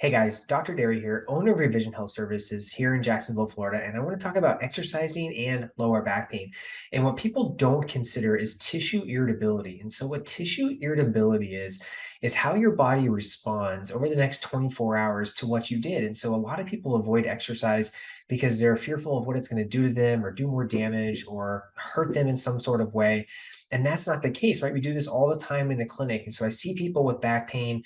Hey guys, Dr. Derry here, owner of Revision Health Services here in Jacksonville, Florida, and I want to talk about exercising and lower back pain. And what people don't consider is tissue irritability. And so, what tissue irritability is how your body responds over the next 24 hours to what you did. And so, a lot of people avoid exercise because they're fearful of what it's going to do to them or do more damage or hurt them in some sort of way. And that's not the case, right? We do this all the time in the clinic. And so, I see people with back pain.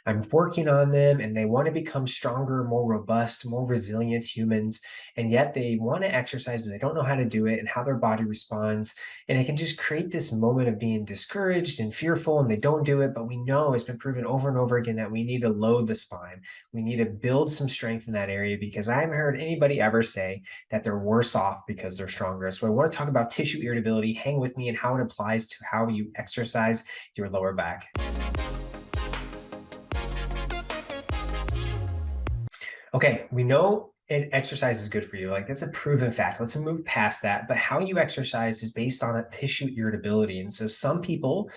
I'm working on them and they want to become stronger, more robust, more resilient humans. And yet they want to exercise, but they don't know how to do it and how their body responds. And it can just create this moment of being discouraged and fearful, and they don't do it. But we know it's been proven over and over again that we need to load the spine. We need to build some strength in that area because I haven't heard anybody ever say that they're worse off because they're stronger. So I want to talk about tissue irritability. Hang with me and how it applies to how you exercise your lower back. Okay, we know exercise is good for you. Like that's a proven fact. Let's move past that. But how you exercise is based on a tissue irritability. And so some people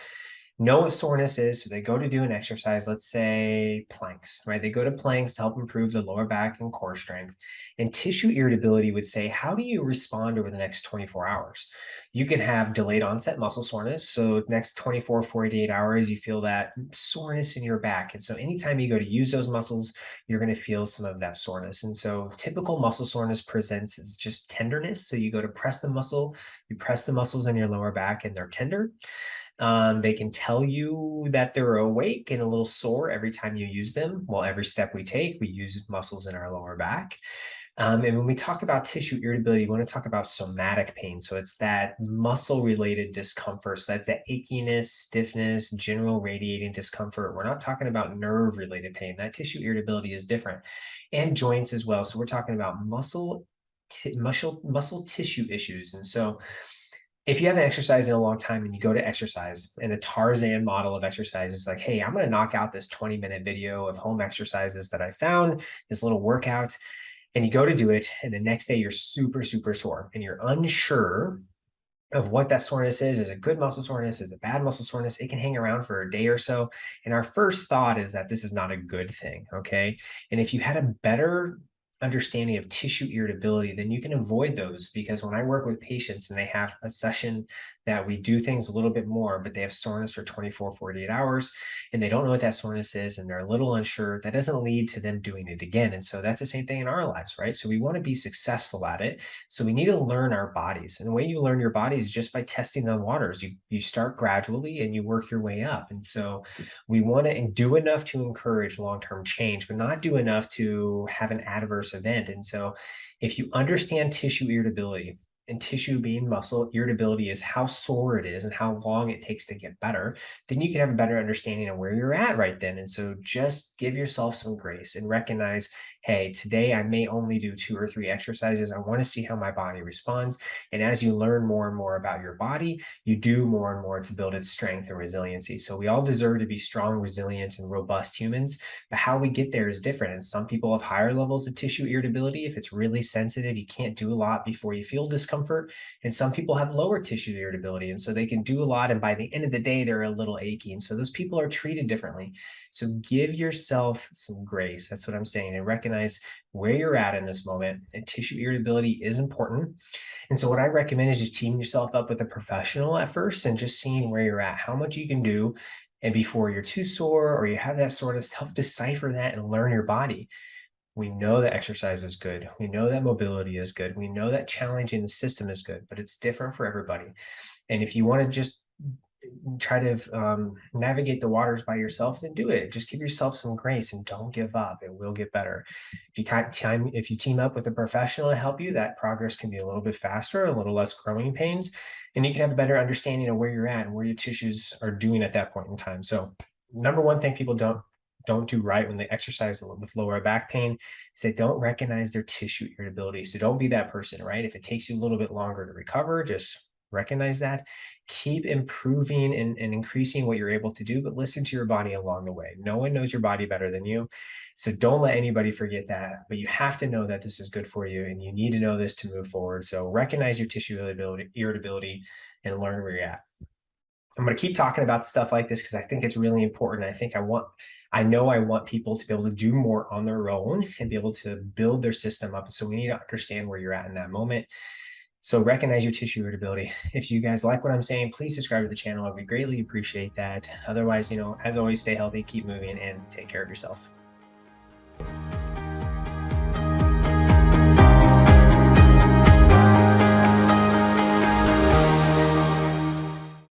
know what soreness is. So they go to do an exercise, let's say planks, right? They go to planks to help improve the lower back and core strength. And tissue irritability would say, how do you respond over the next 24 hours? You can have delayed onset muscle soreness. So next 24, 48 hours, you feel that soreness in your back. And so anytime you go to use those muscles, you're going to feel some of that soreness. And so typical muscle soreness presents as just tenderness. So you go to press the muscle, you press the muscles in your lower back and they're tender. They can tell you that they're awake and a little sore every time you use them. Well, every step we take, we use muscles in our lower back. And when we talk about tissue irritability, we want to talk about somatic pain. So it's that muscle related discomfort. So that's that achiness, stiffness, general radiating discomfort. We're not talking about nerve related pain. That tissue irritability is different, and joints as well. So we're talking about muscle tissue issues. And so if you haven't exercised in a long time and you go to exercise, and the Tarzan model of exercise is like, hey, I'm going to knock out this 20-minute video of home exercises that I found, this little workout, and you go to do it. And the next day you're super, super sore and you're unsure of what that soreness is. Is it good muscle soreness? Is it bad muscle soreness? It can hang around for a day or so. And our first thought is that this is not a good thing. Okay. And if you had a better understanding of tissue irritability, then you can avoid those, because when I work with patients and they have a session that we do things a little bit more, but they have soreness for 24, 48 hours and they don't know what that soreness is and they're a little unsure, that doesn't lead to them doing it again. And so that's the same thing in our lives, right? So we want to be successful at it. So we need to learn our bodies. And the way you learn your bodies is just by testing the waters. You start gradually and you work your way up. And so we want to do enough to encourage long-term change, but not do enough to have an adverse event. And so if you understand tissue irritability, and tissue being muscle, irritability is how sore it is and how long it takes to get better, then you can have a better understanding of where you're at right then. And so just give yourself some grace and recognize, hey, today I may only do 2 or 3 exercises. I want to see how my body responds. And as you learn more and more about your body, you do more and more to build its strength and resiliency. So we all deserve to be strong, resilient, and robust humans, but how we get there is different. And some people have higher levels of tissue irritability. If it's really sensitive, you can't do a lot before you feel discomfort. And some people have lower tissue irritability. And so they can do a lot. And by the end of the day, they're a little achy. And so those people are treated differently. So give yourself some grace. That's what I'm saying. And recognize where you're at in this moment. And tissue irritability is important. And so what I recommend is just teaming yourself up with a professional at first and just seeing where you're at, how much you can do. And before you're too sore or you have that soreness, help decipher that and learn your body. We know that exercise is good. We know that mobility is good. We know that challenging the system is good, but it's different for everybody. And if you want to just try to navigate the waters by yourself, then do it. Just give yourself some grace and don't give up. It will get better. If you team up with a professional to help you, that progress can be a little bit faster, a little less growing pains, and you can have a better understanding of where you're at and where your tissues are doing at that point in time. So number one thing people don't do right when they exercise with lower back pain is they don't recognize their tissue irritability. So don't be that person, right? If it takes you a little bit longer to recover, just recognize that. Keep improving and increasing what you're able to do, but listen to your body along the way. No one knows your body better than you. So don't let anybody forget that. But you have to know that this is good for you and you need to know this to move forward. So recognize your tissue irritability and learn where you're at. I'm going to keep talking about stuff like this because I think it's really important. I know I want people to be able to do more on their own and be able to build their system up. So we need to understand where you're at in that moment. So recognize your tissue irritability. If you guys like what I'm saying, please subscribe to the channel. I would greatly appreciate that. Otherwise, as always, stay healthy, keep moving, and take care of yourself.